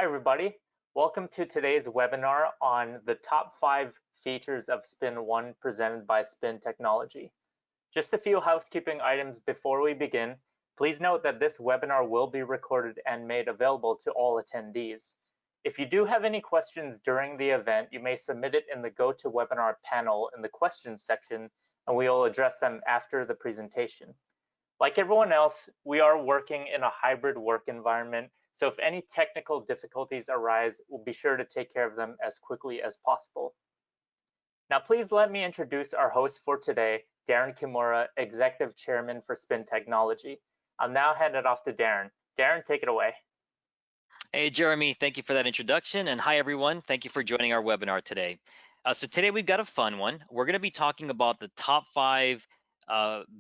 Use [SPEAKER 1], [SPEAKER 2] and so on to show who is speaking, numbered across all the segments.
[SPEAKER 1] everybody. Welcome to today's webinar on the top 5 features of SpinOne presented by Spin Technology. Just a few housekeeping items before we begin. Please note that this webinar will be recorded and made available to all attendees. If you do have any questions during the event, you may submit it in the GoToWebinar panel in the questions section, and we will address them after the presentation. Like everyone else, we are working in a hybrid work environment, so if any technical difficulties arise, we'll be sure to take care of them as quickly as possible. Now, please let me introduce our host for today, Darren Kimura, Executive Chairman for Spin Technology. I'll now hand it off to Darren. Darren, take it away.
[SPEAKER 2] Hey, Jeremy, thank you for that introduction. And hi, everyone. Thank you for joining our webinar today. So today we've got a fun one. We're going to be talking about the top 5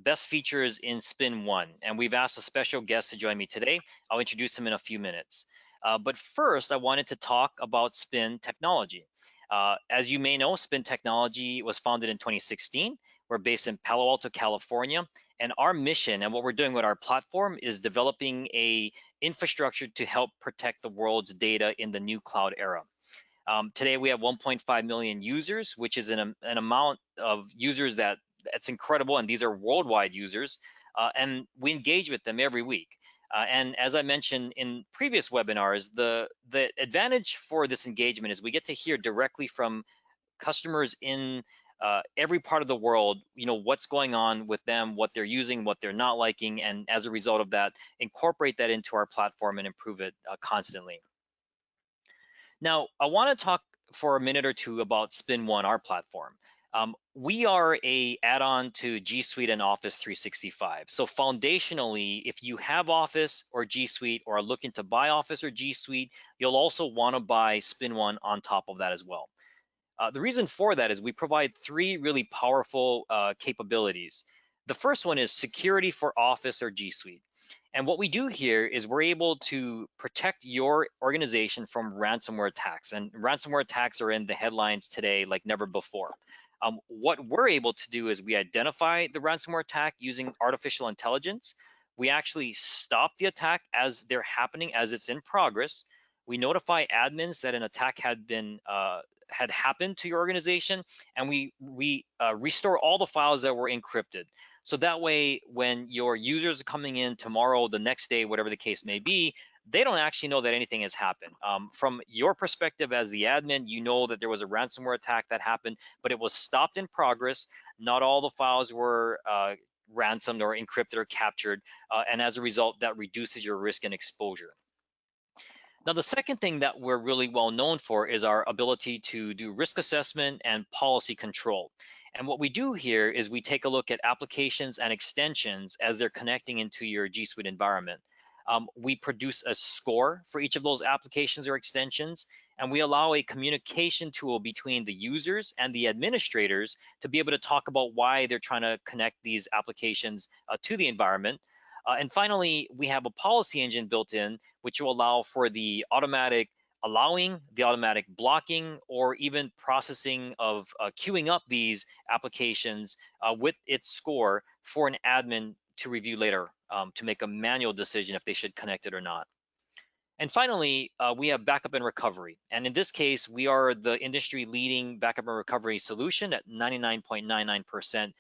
[SPEAKER 2] best features in SpinOne, and we've asked a special guest to join me today. I'll introduce him in a few minutes. But first, I wanted to talk about Spin Technology. As you may know, Spin Technology was founded in 2016. We're based in Palo Alto, California, and our mission and what we're doing with our platform is developing a infrastructure to help protect the world's data in the new cloud era. Today, we have 1.5 million users, which is an amount of users that's incredible, and these are worldwide users, and we engage with them every week. And as I mentioned in previous webinars, the advantage for this engagement is we get to hear directly from customers in every part of the world, what's going on with them, what they're using, what they're not liking, and as a result of that, incorporate that into our platform and improve it constantly. Now, I want to talk for a minute or two about SpinOne, our platform. We are a add-on to G Suite and Office 365. So foundationally, if you have Office or G Suite or are looking to buy Office or G Suite, you'll also want to buy SpinOne on top of that as well. The reason for that is we provide 3 really powerful capabilities. The first one is security for Office or G Suite. And what we do here is we're able to protect your organization from ransomware attacks. And ransomware attacks are in the headlines today like never before. What we're able to do is we identify the ransomware attack using artificial intelligence. We actually stop the attack as they're happening, as it's in progress. We notify admins that an attack had happened to your organization, and we restore all the files that were encrypted. So that way, when your users are coming in tomorrow, the next day, whatever the case may be, they don't actually know that anything has happened. From your perspective as the admin, you know that there was a ransomware attack that happened, but it was stopped in progress. Not all the files were ransomed or encrypted or captured, and as a result, that reduces your risk and exposure. Now, the second thing that we're really well known for is our ability to do risk assessment and policy control. And what we do here is we take a look at applications and extensions as they're connecting into your G Suite environment. We produce a score for each of those applications or extensions, and we allow a communication tool between the users and the administrators to be able to talk about why they're trying to connect these applications to the environment. And finally, we have a policy engine built in, which will allow for the automatic allowing, the automatic blocking, or even processing of queuing up these applications with its score for an admin to review later to make a manual decision if they should connect it or not. And finally, we have backup and recovery. And in this case, we are the industry leading backup and recovery solution at 99.99%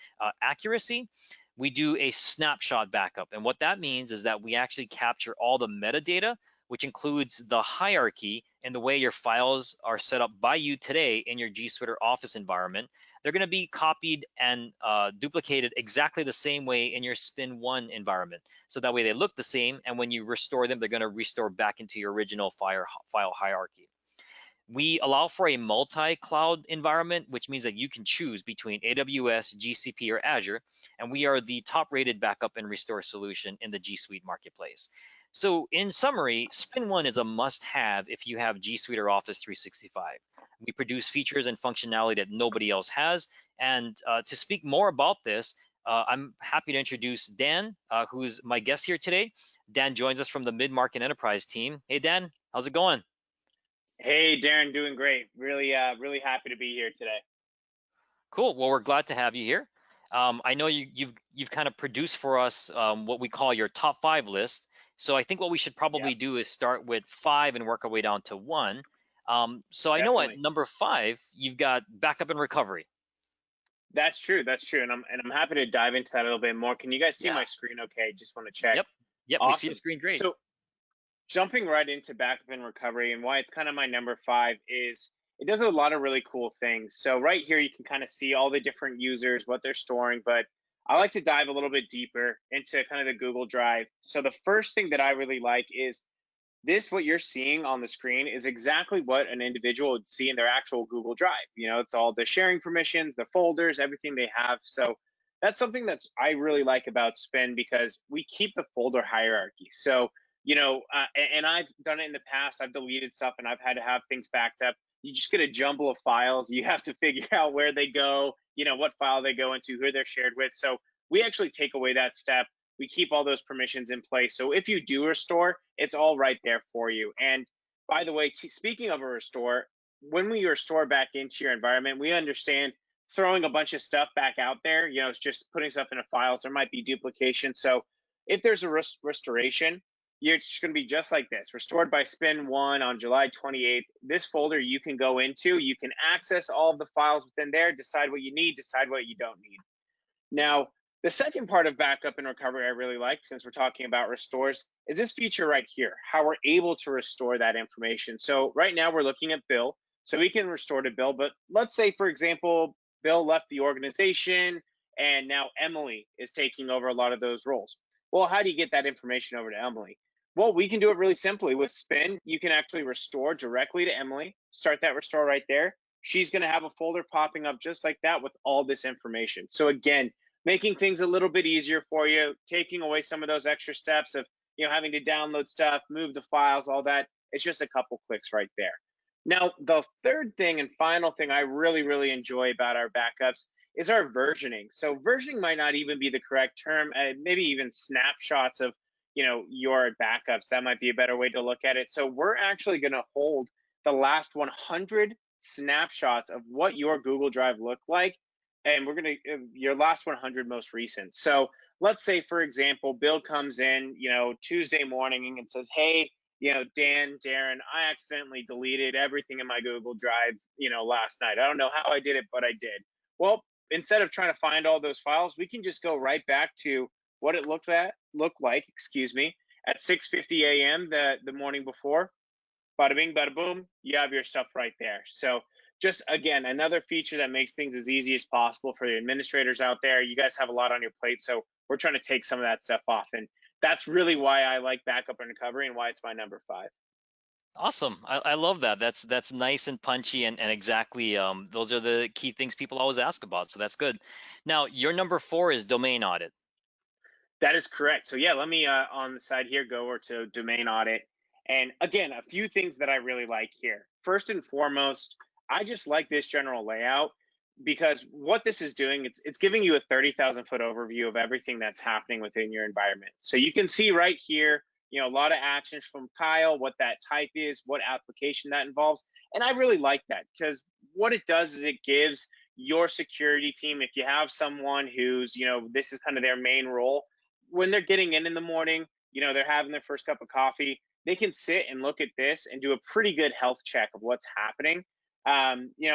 [SPEAKER 2] accuracy. We do a snapshot backup. And what that means is that we actually capture all the metadata, which includes the hierarchy and the way your files are set up by you today in your G Suite or Office environment. They're going to be copied and duplicated exactly the same way in your SpinOne environment. So that way they look the same, and when you restore them, they're going to restore back into your original file hierarchy. We allow for a multi-cloud environment, which means that you can choose between AWS, GCP, or Azure, and we are the top-rated backup and restore solution in the G Suite marketplace. So in summary, SpinOne is a must-have if you have G Suite or Office 365. We produce features and functionality that nobody else has, and to speak more about this, I'm happy to introduce Dan, who's my guest here today. Dan joins us from the mid-market enterprise team. Hey, Dan, how's it going?
[SPEAKER 3] Hey, Darren, doing great. Really happy to be here today.
[SPEAKER 2] Cool. Well, we're glad to have you here. I know you've kind of produced for us what we call your top 5 list, So I think what we should probably
[SPEAKER 3] Yep,
[SPEAKER 2] do is start with 5 and work our way down to 1. So I know at
[SPEAKER 3] definitely.
[SPEAKER 2] number 5, you've got backup and recovery.
[SPEAKER 3] That's true. That's true. And I'm happy to dive into that a little bit more. Can you guys see
[SPEAKER 2] Yeah.
[SPEAKER 3] my screen okay? Just want to check.
[SPEAKER 2] Yep. Yep. We see the
[SPEAKER 3] Awesome.
[SPEAKER 2] screen great.
[SPEAKER 3] So jumping right into backup and recovery and why it's kind of my number 5 is it does a lot of really cool things. So right here you can kind of see all the different users, what they're storing, but I like to dive a little bit deeper into kind of the Google Drive. So the first thing that I really like is this, what you're seeing on the screen is exactly what an individual would see in their actual Google Drive. It's all the sharing permissions, the folders, everything they have. So that's something that's I really like about Spin because we keep the folder hierarchy. So and I've done it in the past. I've deleted stuff and I've had to have things backed up. You just get a jumble of files. You have to figure out where they go, what file they go into, who they're shared with. So we actually take away that step. We keep all those permissions in place. So if you do restore, it's all right there for you. And by the way, speaking of a restore, when we restore back into your environment, we understand throwing a bunch of stuff back out there, it's just putting stuff into files. There might be duplication. So if there's a restoration, it's just going to be just like this, restored by SpinOne on July 28th. This folder you can go into, you can access all of the files within there, decide what you need, decide what you don't need. Now, the second part of backup and recovery I really like, since we're talking about restores, is this feature right here, how we're able to restore that information. So right now we're looking at Bill, so we can restore to Bill, but let's say, for example, Bill left the organization and now Emily is taking over a lot of those roles. Well, how do you get that information over to Emily? Well, we can do it really simply with Spin. You can actually restore directly to Emily, start that restore right there. She's going to have a folder popping up just like that with all this information. So again, making things a little bit easier for you, taking away some of those extra steps of having to download stuff, move the files, all that. It's just a couple clicks right there. Now, the third thing and final thing I really, really enjoy about our backups is our versioning. So versioning might not even be the correct term, maybe even snapshots of your backups. That might be a better way to look at it. So we're actually going to hold the last 100 snapshots of what your Google Drive looked like, and we're going to your last 100 most recent. So let's say, for example, Bill comes in Tuesday morning and says, hey, Dan, Darren, I accidentally deleted everything in my Google Drive last night. I don't know how I did it, but I did. Well, instead of trying to find all those files, we can just go right back to what it looked like, at 6:50 a.m. the morning before. Bada bing, bada boom, you have your stuff right there. So just again, another feature that makes things as easy as possible for the administrators out there. You guys have a lot on your plate, so we're trying to take some of that stuff off. And that's really why I like backup and recovery and why it's my number 5.
[SPEAKER 2] Awesome. I love that. That's nice and punchy and exactly those are the key things people always ask about. So that's good. Now, your number 4 is domain audit.
[SPEAKER 3] That is correct. So yeah, let me on the side here go over to domain audit. And again, a few things that I really like here. First and foremost, I just like this general layout because what this is doing, it's giving you a 30,000 foot overview of everything that's happening within your environment. So you can see right here, a lot of actions from Kyle, what that type is, what application that involves. And I really like that because what it does is it gives your security team, if you have someone who's, this is kind of their main role, when they're getting in the morning, they're having their first cup of coffee, they can sit and look at this and do a pretty good health check of what's happening.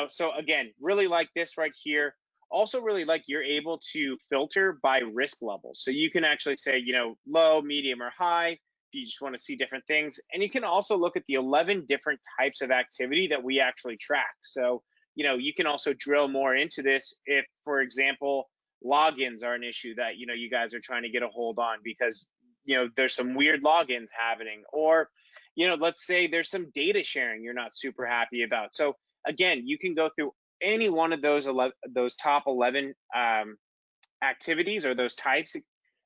[SPEAKER 3] So again, really like this right here. Also really like you're able to filter by risk level. So you can actually say, low, medium, or high, if you just want to see different things. And you can also look at the 11 different types of activity that we actually track. So, you can also drill more into this if, for example, logins are an issue that you guys are trying to get a hold on because there's some weird logins happening, or let's say there's some data sharing you're not super happy about. So again, you can go through any one of those top 11 activities or those types,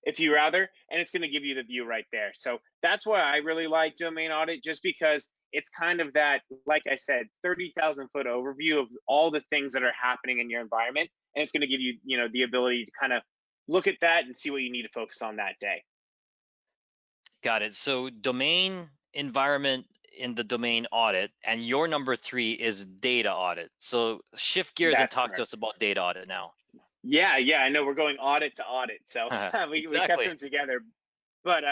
[SPEAKER 3] if you rather, and it's going to give you the view right there. So that's why I really like domain audit, just because it's kind of that, like I said, 30,000 foot overview of all the things that are happening in your environment. And it's going to give you, the ability to kind of look at that and see what you need to focus on that day.
[SPEAKER 2] Got it. So domain environment in the domain audit, and your number 3 is data audit. So shift gears and
[SPEAKER 3] That's
[SPEAKER 2] talk to
[SPEAKER 3] correct.
[SPEAKER 2] us about data audit now.
[SPEAKER 3] Yeah, I know we're going audit to audit, so we kept
[SPEAKER 2] Exactly.
[SPEAKER 3] them together. But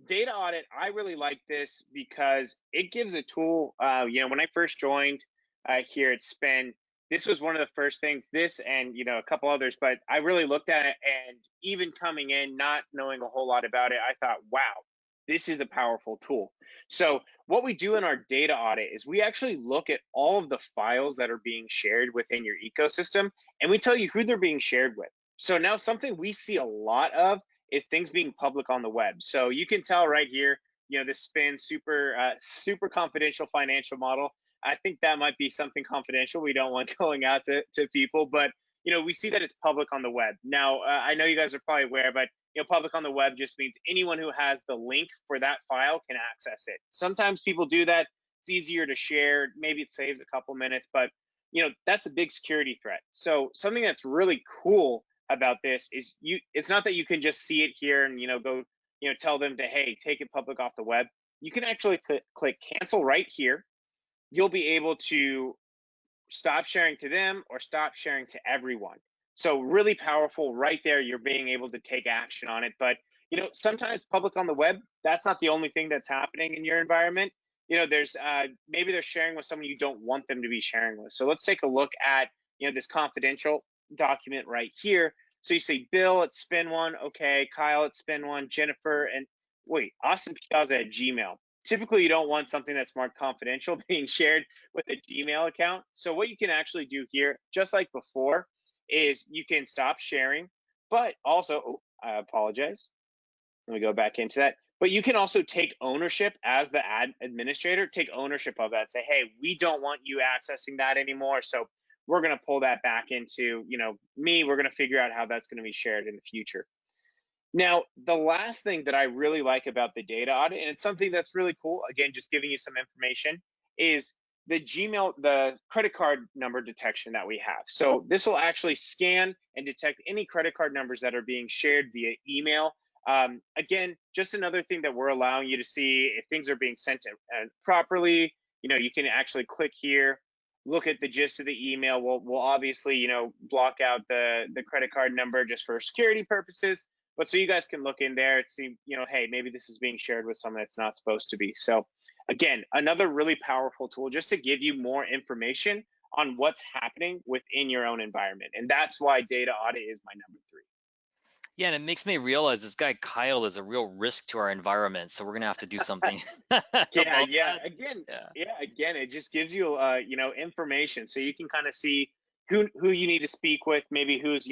[SPEAKER 3] Data audit, I really like this because it gives a tool. When I first joined here at Spin, this was one of the first things. This and a couple others, but I really looked at it, and even coming in not knowing a whole lot about it, I thought, wow, this is a powerful tool. So what we do in our data audit is we actually look at all of the files that are being shared within your ecosystem, and we tell you who they're being shared with. So now something we see a lot of is things being public on the web. So you can tell right here, this Spin super confidential financial model. I think that might be something confidential we don't want going out to people, but we see that it's public on the web. Now, I know you guys are probably aware, but public on the web just means anyone who has the link for that file can access it. Sometimes people do that. It's easier to share. Maybe it saves a couple minutes, but that's a big security threat. So something that's really cool about this is it's not that you can just see it here and go tell them to, hey, take it public off the web. You can actually click cancel right here. You'll be able to stop sharing to them or stop sharing to everyone. So really powerful right there. You're being able to take action on it. But sometimes public on the web, that's not the only thing that's happening in your environment. There's maybe they're sharing with someone you don't want them to be sharing with. So let's take a look at this confidential document right here. So you say Bill at SpinOne, okay, Kyle at SpinOne, Jennifer, and wait, Austin Piazza at Gmail. Typically, you don't want something that's marked confidential being shared with a Gmail account. So what you can actually do here, just like before, is you can stop sharing, but also, I apologize. Let me go back into that. But you can also take ownership as the administrator, take ownership of that. Say, hey, we don't want you accessing that anymore. So we're going to pull that back into, me. We're going to figure out how that's going to be shared in the future. Now, the last thing that I really like about the data audit, and it's something that's really cool, again, just giving you some information, is the credit card number detection that we have. So this will actually scan and detect any credit card numbers that are being shared via email. Again, just another thing that we're allowing you to see if things are being sent properly. You can actually click here, look at the gist of the email. We'll obviously, block out the credit card number just for security purposes. But so you guys can look in there and see, hey, maybe this is being shared with someone that's not supposed to be. So again, another really powerful tool just to give you more information on what's happening within your own environment. And that's why data audit is my number 3.
[SPEAKER 2] Yeah, and it makes me realize this guy Kyle is a real risk to our environment. So we're gonna have to do something.
[SPEAKER 3] Yeah. Again, it just gives you information, so you can kind of see who you need to speak with, maybe who's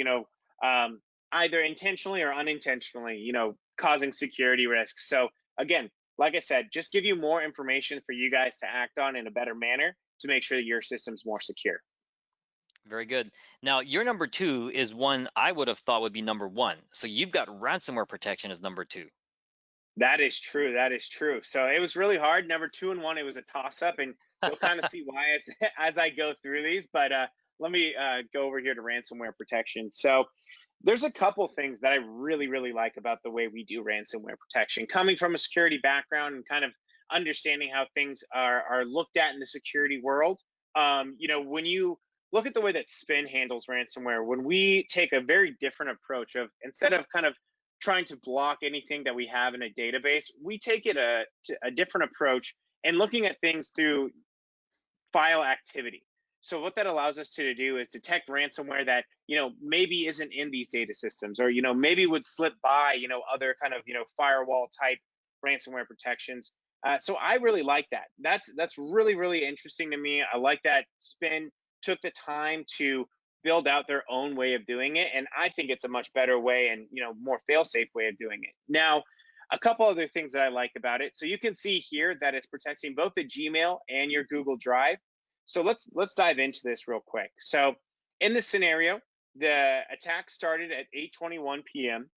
[SPEAKER 3] either intentionally or unintentionally causing security risks. So again, like I said, just give you more information for you guys to act on in a better manner to make sure that your system's more secure.
[SPEAKER 2] Very good. Now, your number 2 is one I would have thought would be number 1. So you've got ransomware protection as number 2.
[SPEAKER 3] That is true. That is true. So it was really hard. Number 2 and 1, it was a toss-up, and you'll kind of see why as I go through these. But let me go over here to ransomware protection. So there's a couple things that I really, really like about the way we do ransomware protection. Coming from a security background and kind of understanding how things are looked at in the security world, when you look at the way that Spin handles ransomware, when we take a very different approach of, instead of kind of trying to block anything that we have in a database, we take it a different approach and looking at things through file activity. So what that allows us to do is detect ransomware that maybe isn't in these data systems, or maybe would slip by other kind of firewall type ransomware protections. So I really like that. That's really, really interesting to me. I like that Spin took the time to build out their own way of doing it, and I think it's a much better way and more fail-safe way of doing it. Now, a couple other things that I like about it. So you can see here that it's protecting both the Gmail and your Google Drive. So let's dive into this real quick. So in this scenario, the attack started at 8:21 p.m.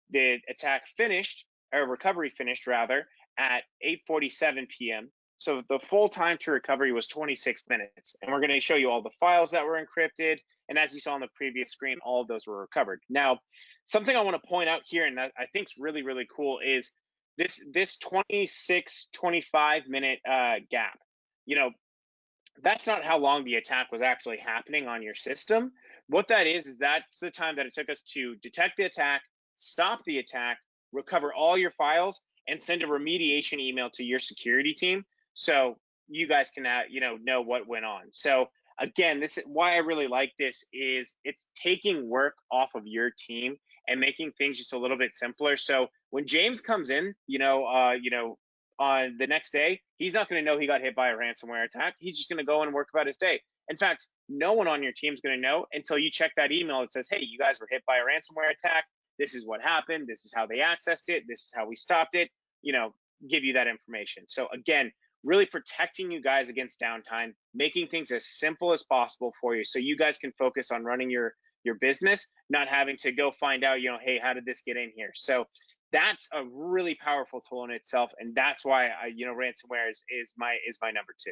[SPEAKER 3] The attack finished, or recovery finished rather, at 8:47 p.m. So the full time to recovery was 26 minutes. And we're going to show you all the files that were encrypted. And as you saw on the previous screen, all of those were recovered. Now, something I want to point out here, and that I think is really, really cool, is this 26-25 minute gap. That's not how long the attack was actually happening on your system. What that is that's the time that it took us to detect the attack, stop the attack, recover all your files, and send a remediation email to your security team so you guys can know what went on. So again, this is why I really like this, is it's taking work off of your team and making things just a little bit simpler. So when James comes in, on the next day, he's not going to know he got hit by a ransomware attack. He's just going to go and work about his day. In fact, no one on your team is going to know until you check that email that says, hey, you guys were hit by a ransomware attack. This is what happened. This is how they accessed it. This is how we stopped it. Give you that information. So again, really protecting you guys against downtime, making things as simple as possible for you so you guys can focus on running your business, not having to go find out, hey, how did this get in here? So that's a really powerful tool in itself, and that's why ransomware is my number 2.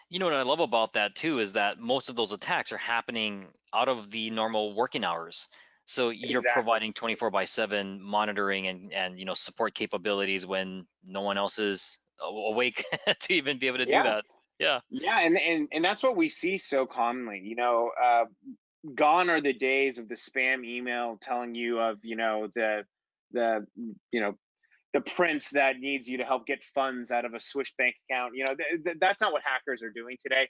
[SPEAKER 2] You know what I love about that too is that most of those attacks are happening out of the normal working hours. So you're
[SPEAKER 3] Exactly.
[SPEAKER 2] providing 24/7 monitoring and support capabilities when no one else is awake to even be able to do that. Yeah.
[SPEAKER 3] Yeah, and that's what we see so commonly. Gone are the days of the spam email telling you of the prince that needs you to help get funds out of a Swiss bank account. That's not what hackers are doing today.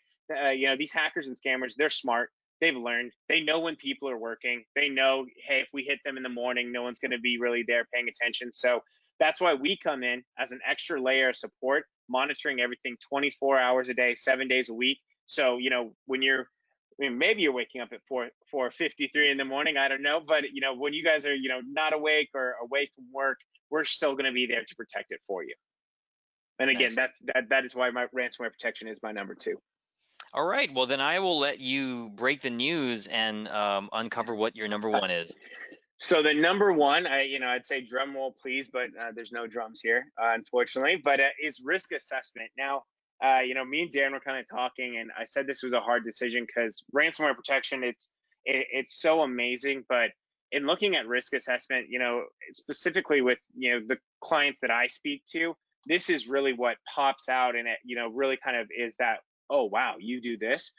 [SPEAKER 3] These hackers and scammers, they're smart. They've learned. They know when people are working. They know, hey, if we hit them in the morning, no one's going to be really there paying attention. So that's why we come in as an extra layer of support, monitoring everything 24 hours a day, 7 days a week. So, when maybe you're waking up at 4:53 in the morning, I don't know, but when you guys are not awake or away from work, we're still going to be there to protect it for you. And again,
[SPEAKER 2] Nice.
[SPEAKER 3] that is why my ransomware protection is my number 2.
[SPEAKER 2] All right. Well, then I will let you break the news and uncover what your number 1 is.
[SPEAKER 3] So the number 1, I'd say drum roll, please, but there's no drums here, unfortunately. But is risk assessment. Now, me and Dan were kind of talking, and I said this was a hard decision because ransomware protection, it's so amazing. But in looking at risk assessment, specifically with the clients that I speak to, this is really what pops out, and it really kind of is that, oh wow, you do this.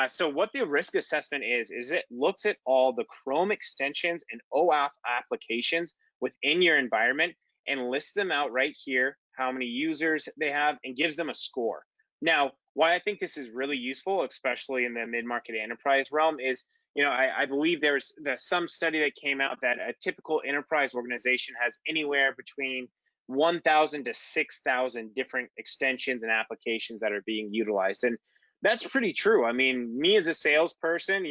[SPEAKER 3] So what the risk assessment is it looks at all the Chrome extensions and OAuth applications within your environment and lists them out right here, how many users they have, and gives them a score. Now, why I think this is really useful, especially in the mid-market enterprise realm, is I believe there's some study that came out that a typical enterprise organization has anywhere between 1,000 to 6,000 different extensions and applications that are being utilized. And that's pretty true. I mean, me as a salesperson,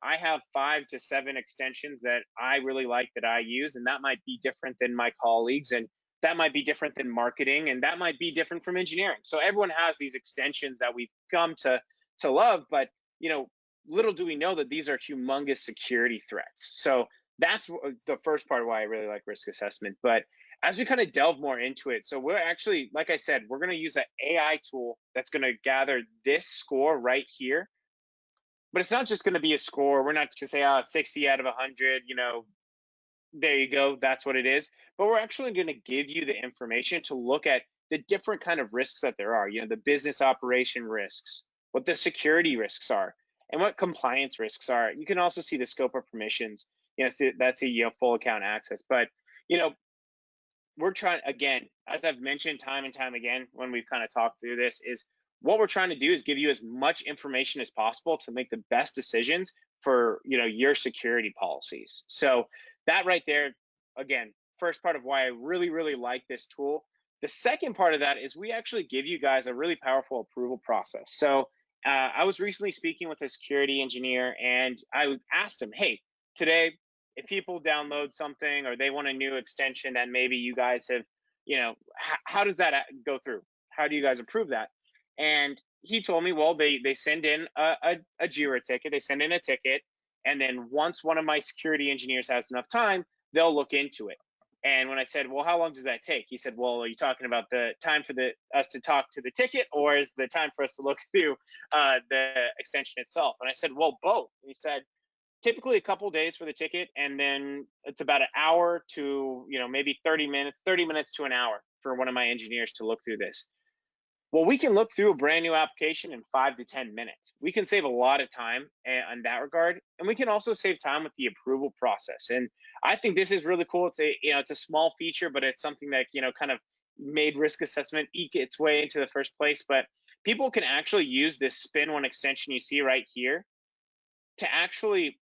[SPEAKER 3] I have 5 to 7 extensions that I really like that I use, and that might be different than my colleagues, and that might be different than marketing, and that might be different from engineering. So everyone has these extensions that we've come to love, but little do we know that these are humongous security threats. So that's the first part of why I really like risk assessment. But as we kind of delve more into it, so we're actually, like I said, we're going to use an AI tool that's going to gather this score right here. But it's not just going to be a score. We're not going to say, 60 out of 100, there you go, that's what it is. But we're actually going to give you the information to look at the different kind of risks that there are, the business operation risks, what the security risks are, and what compliance risks are. You can also see the scope of permissions. That's a full account access. But we're trying, again, as I've mentioned time and time again when we've kind of talked through this, is what we're trying to do is give you as much information as possible to make the best decisions for your security policies. So that right there, again, first part of why I really, really like this tool. The second part of that is we actually give you guys a really powerful approval process. So I was recently speaking with a security engineer, and I asked him, hey, today, if people download something or they want a new extension that maybe you guys have, how does that go through? How do you guys approve that? And he told me, well, they send in a JIRA ticket, they send in a ticket, and then once one of my security engineers has enough time, they'll look into it. And when I said, well, how long does that take? He said, well, are you talking about the time for us to talk to the ticket, or is the time for us to look through the extension itself? And I said, well, both. And he said, typically a couple days for the ticket, and then it's about an hour to maybe 30 minutes to an hour for one of my engineers to look through this. Well, we can look through a brand new application in 5 to 10 minutes. We can save a lot of time in that regard, and we can also save time with the approval process. And I think this is really cool. It's a small feature, but it's something that kind of made risk assessment eke its way into the first place. But people can actually use this SpinOne extension you see right here to actually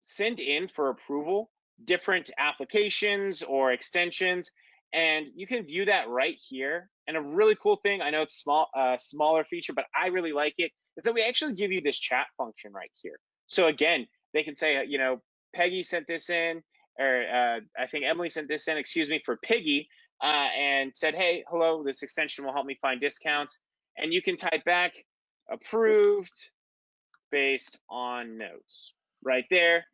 [SPEAKER 3] send in for approval different applications or extensions, and you can view that right here. And a really cool thing, I know it's smaller feature, but I really like it, is that we actually give you this chat function right here. So again, they can say, Peggy sent this in, or I think Emily sent this in, excuse me, for Piggy, and said, hey, hello, this extension will help me find discounts. And you can type back, approved based on notes right there.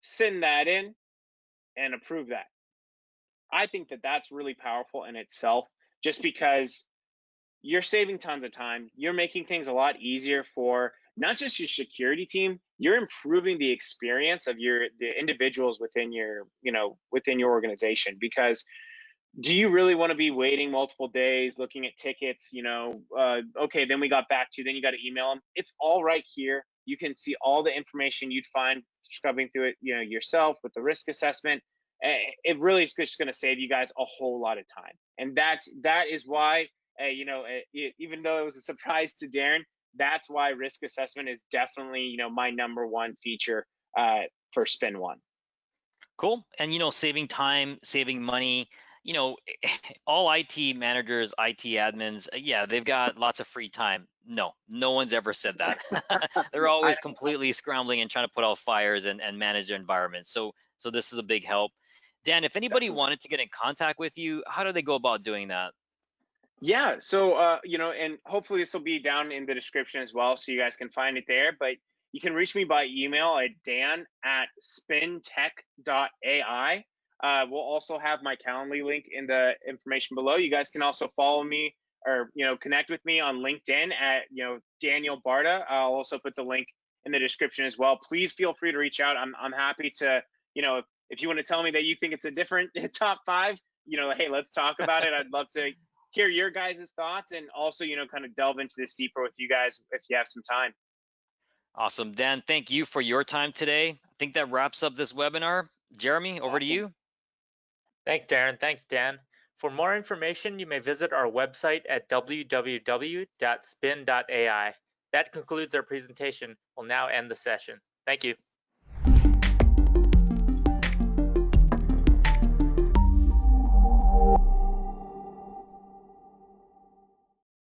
[SPEAKER 3] Send that in and approve that. I think that that's really powerful in itself, just because you're saving tons of time. You're making things a lot easier for not just your security team, you're improving the experience of the individuals within your organization. Because do you really want to be waiting multiple days looking at tickets? Okay, then we got back to you, then you got to email them. It's all right here. You can see all the information you'd find scrubbing through it, yourself with the risk assessment. It really is just going to save you guys a whole lot of time. And that is why, even though it was a surprise to Darren, that's why risk assessment is definitely, my #1 feature for SpinOne.
[SPEAKER 2] Cool. And saving time, saving money. All IT managers, IT admins, yeah, they've got lots of free time. No one's ever said that. They're always completely scrambling and trying to put out fires and manage their environment. So this is a big help. Dan, if anybody wanted to get in contact with you, how do they go about doing that?
[SPEAKER 3] Yeah, so and hopefully this will be down in the description as well, so you guys can find it there. But you can reach me by email at dan@spin.ai. We'll also have my Calendly link in the information below. You guys can also follow me, or connect with me on LinkedIn at Daniel Barta. I'll also put the link in the description as well. Please feel free to reach out. I'm happy to, if you want to tell me that you think it's a different top 5, hey, let's talk about it. I'd love to hear your guys' thoughts, and also kind of delve into this deeper with you guys if you have some time.
[SPEAKER 2] Awesome. Dan, thank you for your time today. I think that wraps up this webinar. Jeremy, over to you.
[SPEAKER 1] Thanks, Darren. Thanks, Dan. For more information, you may visit our website at www.spin.ai. That concludes our presentation. We'll now end the session. Thank you.